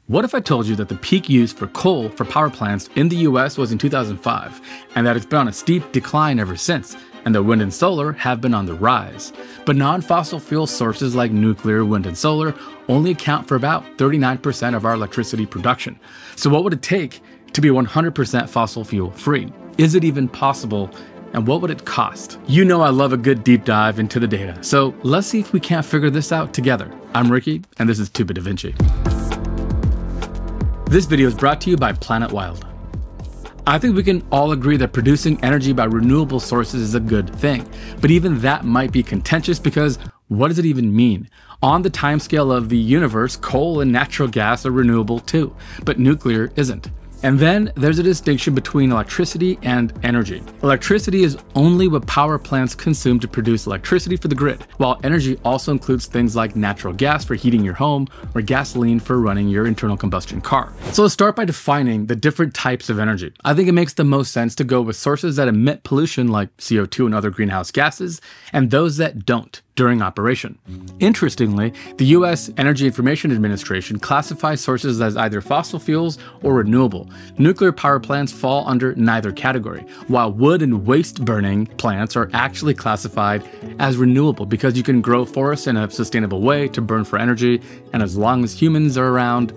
What if I told you that the peak use for coal for power plants in the US was in 2005, and that it's been on a steep decline ever since, and that wind and solar have been on the rise? But non-fossil fuel sources like nuclear, wind, and solar only account for about 39% of our electricity production. So what would it take to be 100% fossil fuel free? Is it even possible? And what would it cost? You know I love a good deep dive into the data, so let's see if we can't figure this out together. I'm Ricky, and this is 2-Bit Da Vinci. This video is brought to you by Planet Wild. I think we can all agree that producing energy by renewable sources is a good thing, but even that might be contentious because what does it even mean? On the timescale of the universe, coal and natural gas are renewable too, but nuclear isn't. And then there's a distinction between electricity and energy. Electricity is only what power plants consume to produce electricity for the grid, while energy also includes things like natural gas for heating your home or gasoline for running your internal combustion car. So let's start by defining the different types of energy. I think it makes the most sense to go with sources that emit pollution like CO2 and other greenhouse gases, and those that don't during operation. Interestingly, the US Energy Information Administration classifies sources as either fossil fuels or renewable. Nuclear power plants fall under neither category, while wood and waste burning plants are actually classified as renewable because you can grow forests in a sustainable way to burn for energy, and as long as humans are around,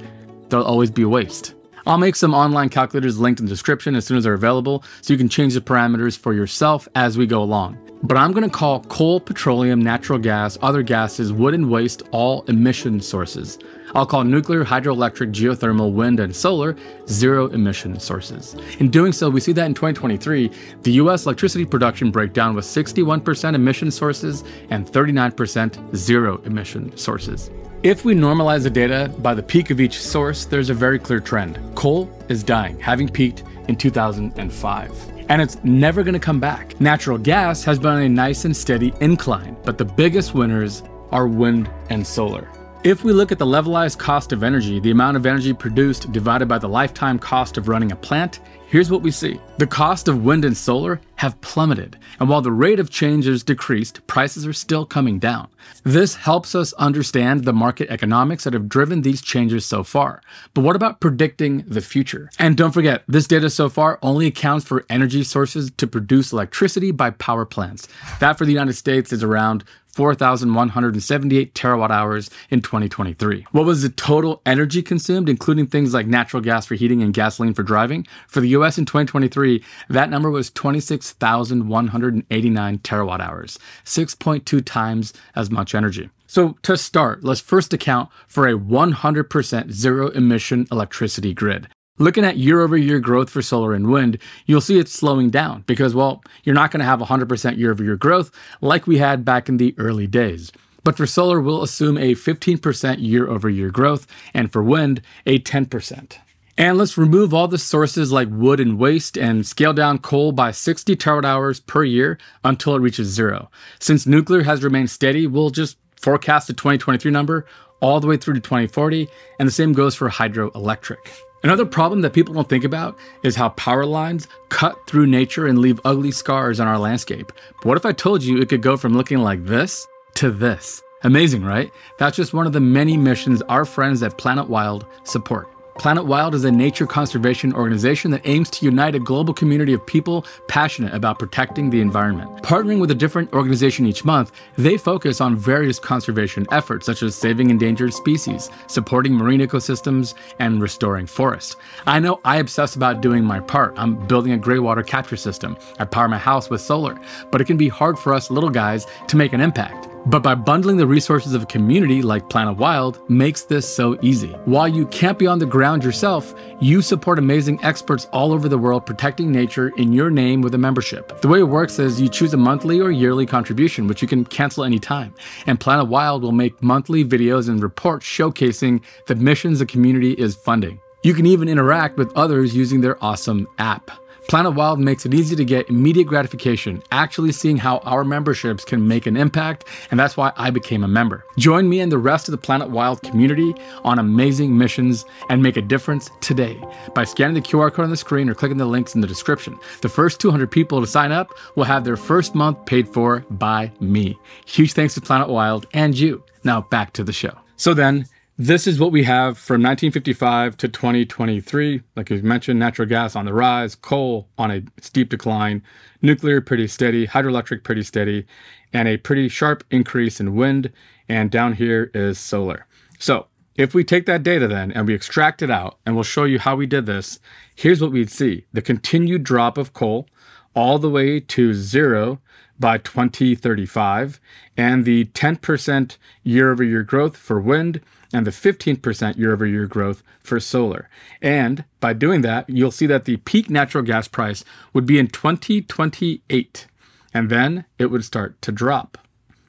there'll always be waste. I'll make some online calculators linked in the description as soon as they're available, so you can change the parameters for yourself as we go along. But I'm going to call coal, petroleum, natural gas, other gases, wood, and waste all emission sources. I'll call nuclear, hydroelectric, geothermal, wind, and solar zero-emission sources. In doing so, we see that in 2023, the US electricity production breakdown was 61% emission sources and 39% zero-emission sources. If we normalize the data by the peak of each source, there's a very clear trend. Coal is dying, having peaked in 2005. And it's never going to come back. Natural gas has been on a nice and steady incline, but the biggest winners are wind and solar. If we look at the levelized cost of energy, the amount of energy produced divided by the lifetime cost of running a plant, here's what we see. The cost of wind and solar have plummeted, and while the rate of change has decreased, prices are still coming down. This helps us understand the market economics that have driven these changes so far. But what about predicting the future? And don't forget, this data so far only accounts for energy sources to produce electricity by power plants. That for the United States is around 4,178 terawatt hours in 2023. What was the total energy consumed, including things like natural gas for heating and gasoline for driving? For the US in 2023, that number was 26,189 terawatt hours, 6.2 times as much energy. So to start, let's first account for a 100% zero-emission electricity grid. Looking at year-over-year growth for solar and wind, you'll see it's slowing down because, well, you're not going to have 100% year-over-year growth like we had back in the early days. But for solar, we'll assume a 15% year-over-year growth, and for wind, a 10%. And let's remove all the sources like wood and waste and scale down coal by 60 terawatt hours per year until it reaches zero. Since nuclear has remained steady, we'll just forecast the 2023 number all the way through to 2040, and the same goes for hydroelectric. Another problem that people don't think about is how power lines cut through nature and leave ugly scars on our landscape. But what if I told you it could go from looking like this to this? Amazing, right? That's just one of the many missions our friends at Planet Wild support. Planet Wild is a nature conservation organization that aims to unite a global community of people passionate about protecting the environment. Partnering with a different organization each month, they focus on various conservation efforts such as saving endangered species, supporting marine ecosystems, and restoring forests. I know I obsess about doing my part. I'm building a gray water capture system. I power my house with solar, but it can be hard for us little guys to make an impact. But by bundling the resources of a community like Planet Wild makes this so easy. While you can't be on the ground yourself, you support amazing experts all over the world protecting nature in your name with a membership. The way it works is you choose a monthly or yearly contribution, which you can cancel anytime. And Planet Wild will make monthly videos and reports showcasing the missions the community is funding. You can even interact with others using their awesome app. Planet Wild makes it easy to get immediate gratification, actually seeing how our memberships can make an impact, and that's why I became a member. Join me and the rest of the Planet Wild community on amazing missions and make a difference today by scanning the QR code on the screen or clicking the links in the description. The first 200 people to sign up will have their first month paid for by me. Huge thanks to Planet Wild and you. Now back to the show. So then, this is what we have from 1955 to 2023. Like you mentioned, natural gas on the rise, coal on a steep decline, nuclear pretty steady, hydroelectric pretty steady, and a pretty sharp increase in wind. And down here is solar. So if we take that data then and we extract it out, and we'll show you how we did this, here's what we'd see. The continued drop of coal all the way to zero by 2035, and the 10% year-over-year growth for wind, and the 15% year-over-year growth for solar. And by doing that, you'll see that the peak natural gas price would be in 2028, and then it would start to drop.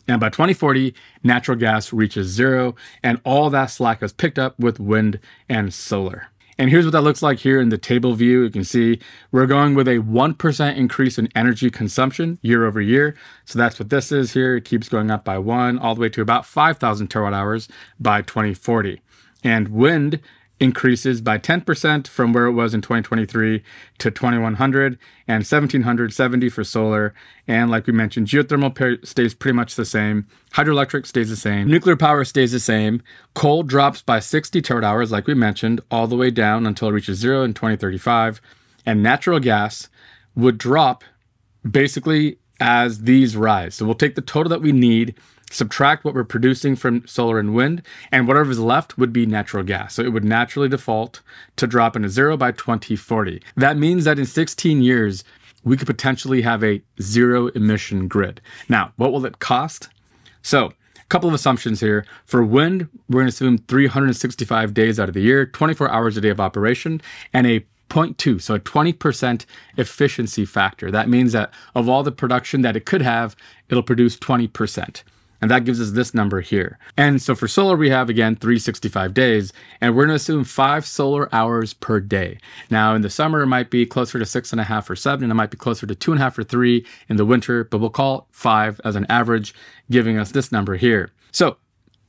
And by 2040, natural gas reaches zero, and all that slack is picked up with wind and solar. And here's what that looks like here in the table view. You can see we're going with a 1% increase in energy consumption year over year. So that's what this is here. It keeps going up by 1 all the way to about 5,000 terawatt hours by 2040. And wind increases by 10% from where it was in 2023 to 2100, and 1770 for solar. And like we mentioned, geothermal stays pretty much the same. Hydroelectric stays the same. Nuclear power stays the same. Coal drops by 60 terawatt hours, like we mentioned, all the way down until it reaches zero in 2035. And natural gas would drop basically as these rise. So we'll take the total that we need, subtract what we're producing from solar and wind, and whatever is left would be natural gas. So it would naturally default to drop into zero by 2040. That means that in 16 years, we could potentially have a zero-emission grid. Now, what will it cost? So, a couple of assumptions here. For wind, we're going to assume 365 days out of the year, 24 hours a day of operation, and a 0.2, so a 20% efficiency factor. That means that of all the production that it could have, it'll produce 20%. And that gives us this number here. And so for solar, we have, again, 365 days, and we're going to assume 5 solar hours per day. Now, in the summer, it might be closer to 6.5 or 7, and it might be closer to 2.5 or 3 in the winter, but we'll call it 5 as an average, giving us this number here. So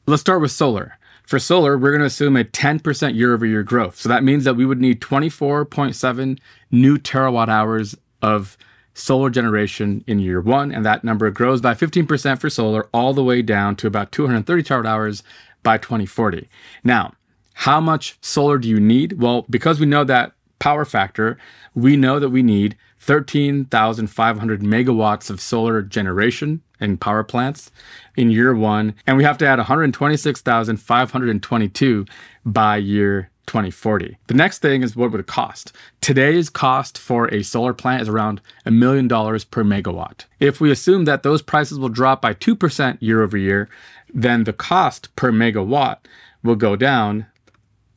let's start with solar. For solar, we're going to assume a 10% year-over-year growth. So that means that we would need 24.7 new terawatt hours of solar generation in year 1, and that number grows by 15% for solar all the way down to about 230 terawatt hours by 2040. Now, how much solar do you need? Well, because we know that power factor, we know that we need 13,500 megawatts of solar generation in power plants in year 1, and we have to add 126,522 by year 2040. The next thing is what would it cost? Today's cost for a solar plant is around $1 million per megawatt. If we assume that those prices will drop by 2% year over year, then the cost per megawatt will go down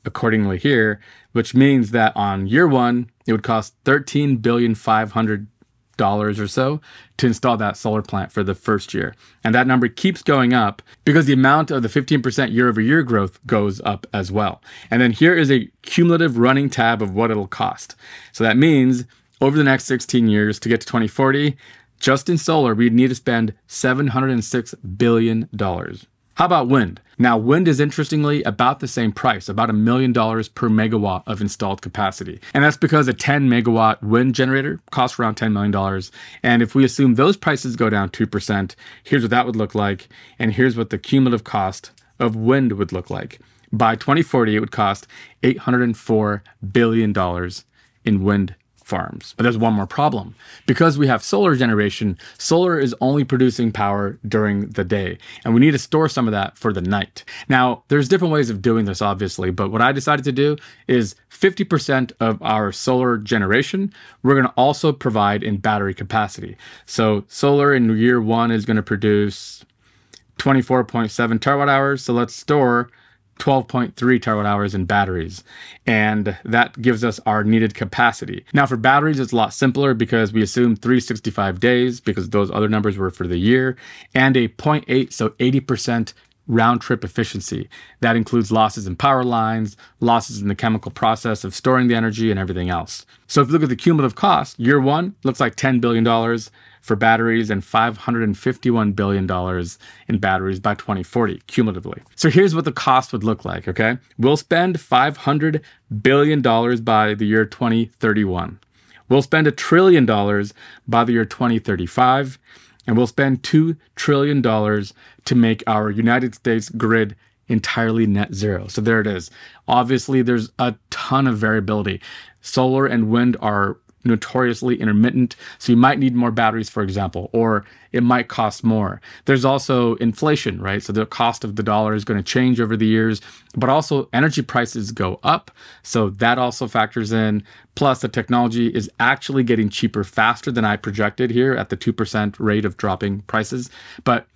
accordingly here, which means that on year 1, it would cost $13,500,000 or so to install that solar plant for the first year. And that number keeps going up because the amount of the 15% year-over-year growth goes up as well. And then here is a cumulative running tab of what it'll cost. So that means over the next 16 years to get to 2040, just in solar, we'd need to spend $706 billion. How about wind? Now, wind is interestingly about the same price, about $1 million per megawatt of installed capacity. And that's because a 10 megawatt wind generator costs around $10 million. And if we assume those prices go down 2%, here's what that would look like. And here's what the cumulative cost of wind would look like. By 2040, it would cost $804 billion in wind farms. But there's one more problem. Because we have solar generation, solar is only producing power during the day, and we need to store some of that for the night. Now, there's different ways of doing this, obviously, but what I decided to do is 50% of our solar generation, we're going to also provide in battery capacity. So solar in year 1 is going to produce 24.7 terawatt hours. So let's store 12.3 terawatt hours in batteries, and that gives us our needed capacity. Now for batteries, it's a lot simpler because we assume 365 days because those other numbers were for the year, and a 0.8, so 80% round trip efficiency. That includes losses in power lines, losses in the chemical process of storing the energy, and everything else. So if you look at the cumulative cost, year 1 looks like $10 billion for batteries and $551 billion in batteries by 2040, cumulatively. So here's what the cost would look like, okay? We'll spend $500 billion by the year 2031. We'll spend $1 trillion by the year 2035. And we'll spend $2 trillion to make our United States grid entirely net zero. So there it is. Obviously, there's a ton of variability. Solar and wind are notoriously intermittent, so you might need more batteries, for example, or it might cost more. There's also inflation, right? So the cost of the dollar is going to change over the years, but also energy prices go up, so that also factors in. Plus, the technology is actually getting cheaper faster than I projected here at the 2% rate of dropping prices. But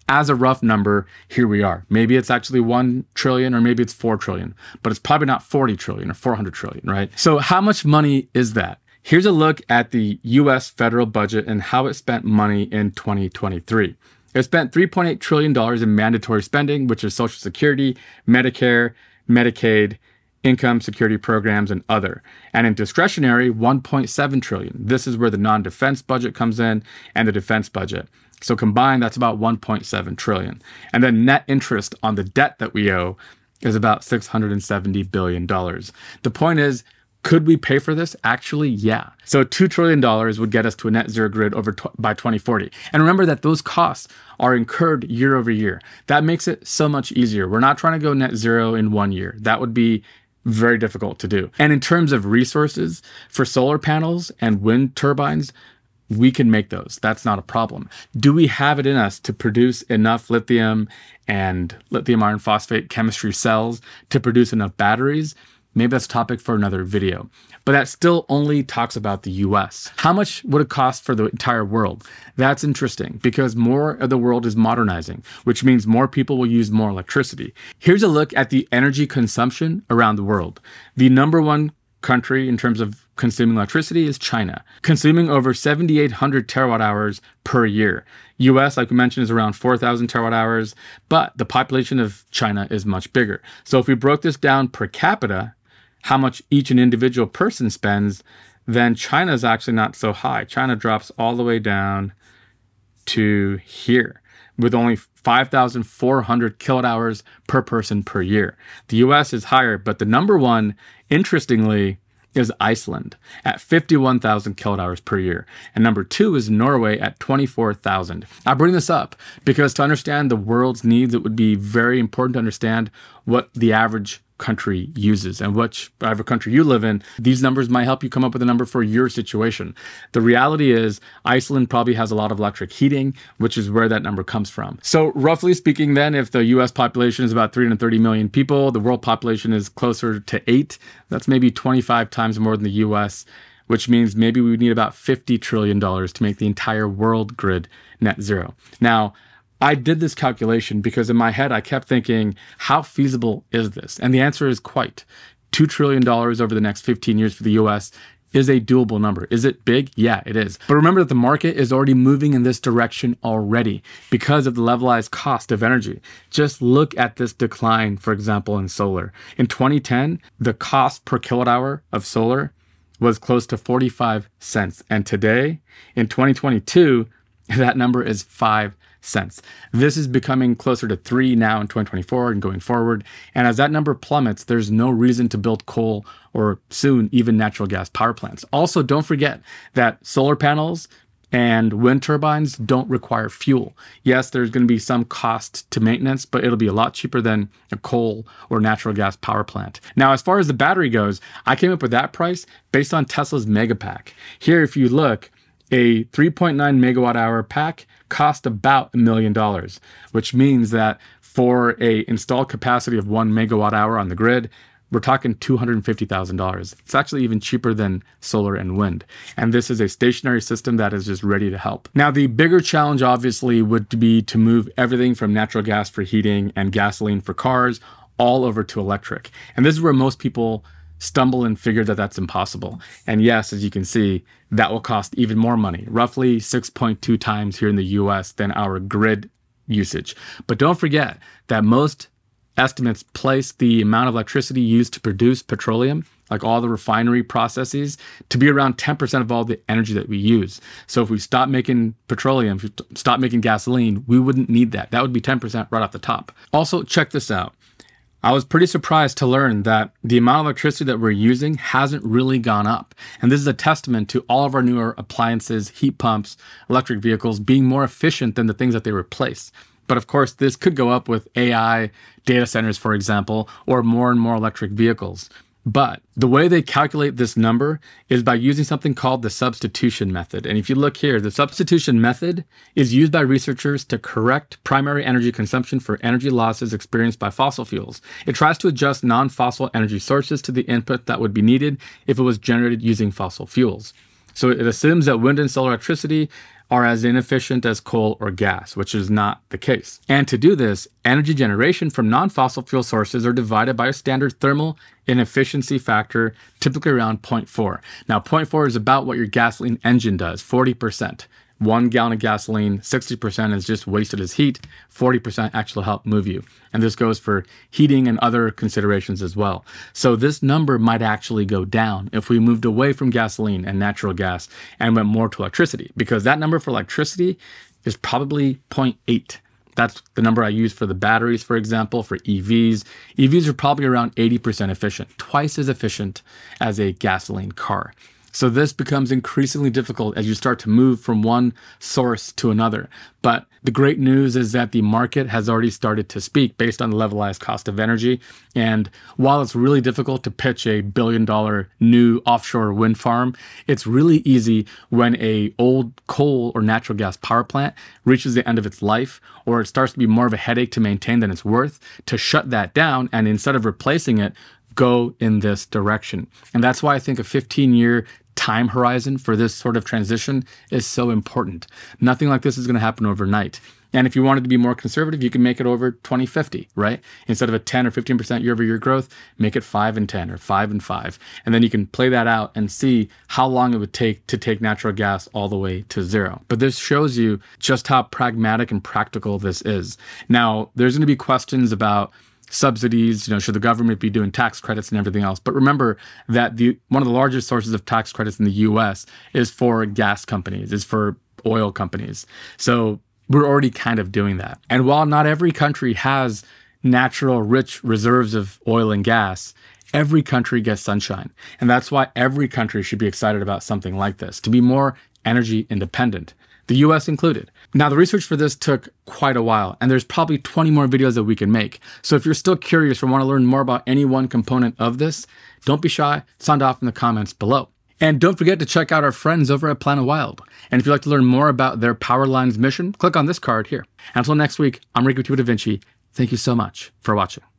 as a rough number, here we are. Maybe it's actually 1 trillion or maybe it's 4 trillion, but it's probably not 40 trillion or 400 trillion, right? So how much money is that? Here's a look at the US federal budget and how it spent money in 2023. It spent $3.8 trillion in mandatory spending, which is Social Security, Medicare, Medicaid, income security programs, and other. And in discretionary, $1.7 trillion. This is where the non-defense budget comes in and the defense budget. So combined, that's about $1.7 trillion. And then net interest on the debt that we owe is about $670 billion. The point is, could we pay for this? Actually, yeah. So $2 trillion would get us to a net zero grid by 2040. And remember that those costs are incurred year over year. That makes it so much easier. We're not trying to go net zero in 1 year. That would be very difficult to do. And in terms of resources, for solar panels and wind turbines, we can make those. That's not a problem. Do we have it in us to produce enough lithium and lithium iron phosphate chemistry cells to produce enough batteries? Maybe that's a topic for another video. But that still only talks about the US. How much would it cost for the entire world? That's interesting because more of the world is modernizing, which means more people will use more electricity. Here's a look at the energy consumption around the world. The number one country in terms of consuming electricity is China, consuming over 7,800 terawatt hours per year. US, like we mentioned, is around 4,000 terawatt hours, but the population of China is much bigger. So if we broke this down per capita, how much each an individual person spends, then China is actually not so high. China drops all the way down to here with only 5,400 kilowatt hours per person per year. The US is higher, but the number one, interestingly, is Iceland at 51,000 kilowatt hours per year. And number two is Norway at 24,000. I bring this up because to understand the world's needs, it would be very important to understand what the average country uses and whatever country you live in. These numbers might help you come up with a number for your situation. The reality is Iceland probably has a lot of electric heating, which is where that number comes from. So roughly speaking then, if the US population is about 330 million people, the world population is closer to 8. That's maybe 25 times more than the US, which means maybe we would need about $50 trillion to make the entire world grid net zero. Now, I did this calculation because in my head, I kept thinking, how feasible is this? And the answer is quite. $2 trillion over the next 15 years for the US is a doable number. Is it big? Yeah, it is. But remember that the market is already moving in this direction already because of the levelized cost of energy. Just look at this decline, for example, in solar. In 2010, the cost per kilowatt hour of solar was close to 45 cents. And today, in 2022, that number is 5 cents. This is becoming closer to 3 now in 2024 and going forward. And as that number plummets, there's no reason to build coal or soon even natural gas power plants. Also, don't forget that solar panels and wind turbines don't require fuel. Yes, there's going to be some cost to maintenance, but it'll be a lot cheaper than a coal or natural gas power plant. Now, as far as the battery goes, I came up with that price based on Tesla's Megapack. Here, if you look, a 3.9 megawatt hour pack cost about $1 million, which means that for a installed capacity of 1 megawatt hour on the grid, we're talking $250,000. It's actually even cheaper than solar and wind. And this is a stationary system that is just ready to help. Now, the bigger challenge obviously would be to move everything from natural gas for heating and gasoline for cars all over to electric. And this is where most people stumble and figure that that's impossible. And yes, as you can see, that will cost even more money, roughly 6.2 times here in the US than our grid usage. But don't forget that most estimates place the amount of electricity used to produce petroleum, like all the refinery processes, to be around 10% of all the energy that we use. So if we stop making petroleum, if we stop making gasoline, we wouldn't need that. That would be 10% right off the top. Also, check this out. I was pretty surprised to learn that the amount of electricity that we're using hasn't really gone up. And this is a testament to all of our newer appliances, heat pumps, electric vehicles being more efficient than the things that they replace. But of course, this could go up with AI data centers, for example, or more and more electric vehicles. But the way they calculate this number is by using something called the substitution method. And if you look here, the substitution method is used by researchers to correct primary energy consumption for energy losses experienced by fossil fuels. It tries to adjust non-fossil energy sources to the input that would be needed if it was generated using fossil fuels. So it assumes that wind and solar electricity are as inefficient as coal or gas, which is not the case. And to do this, energy generation from non-fossil fuel sources are divided by a standard thermal inefficiency factor, typically around 0.4. Now, 0.4 is about what your gasoline engine does, 40%. 1 gallon of gasoline, 60% is just wasted as heat, 40% actually help move you. And this goes for heating and other considerations as well. So this number might actually go down if we moved away from gasoline and natural gas and went more to electricity, because that number for electricity is probably 0.8. That's the number I use for the batteries, for example, for EVs. EVs are probably around 80% efficient, twice as efficient as a gasoline car. So this becomes increasingly difficult as you start to move from one source to another. But the great news is that the market has already started to speak based on the levelized cost of energy. And while it's really difficult to pitch a $1 billion new offshore wind farm, it's really easy when a old coal or natural gas power plant reaches the end of its life, or it starts to be more of a headache to maintain than it's worth, to shut that down and instead of replacing it, go in this direction. And that's why I think a 15-year time horizon for this sort of transition is so important. Nothing like this is going to happen overnight. And if you wanted to be more conservative, you can make it over 2050, right? Instead of a 10 or 15% year-over-year growth, make it 5 and 10 or 5 and 5. And then you can play that out and see how long it would take to take natural gas all the way to zero. But this shows you just how pragmatic and practical this is. Now, there's going to be questions about subsidies, should the government be doing tax credits and everything else? But remember that one of the largest sources of tax credits in the US is for gas companies, is for oil companies. So we're already kind of doing that. And while not every country has natural rich reserves of oil and gas, every country gets sunshine. And that's why every country should be excited about something like this, to be more energy independent, the US included. Now, the research for this took quite a while, and there's probably 20 more videos that we can make. So if you're still curious or want to learn more about any one component of this, don't be shy, sound off in the comments below. And don't forget to check out our friends over at Planet Wild. And if you'd like to learn more about their Power Lines mission, click on this card here. Until next week, I'm Rick with Vinci. Thank you so much for watching.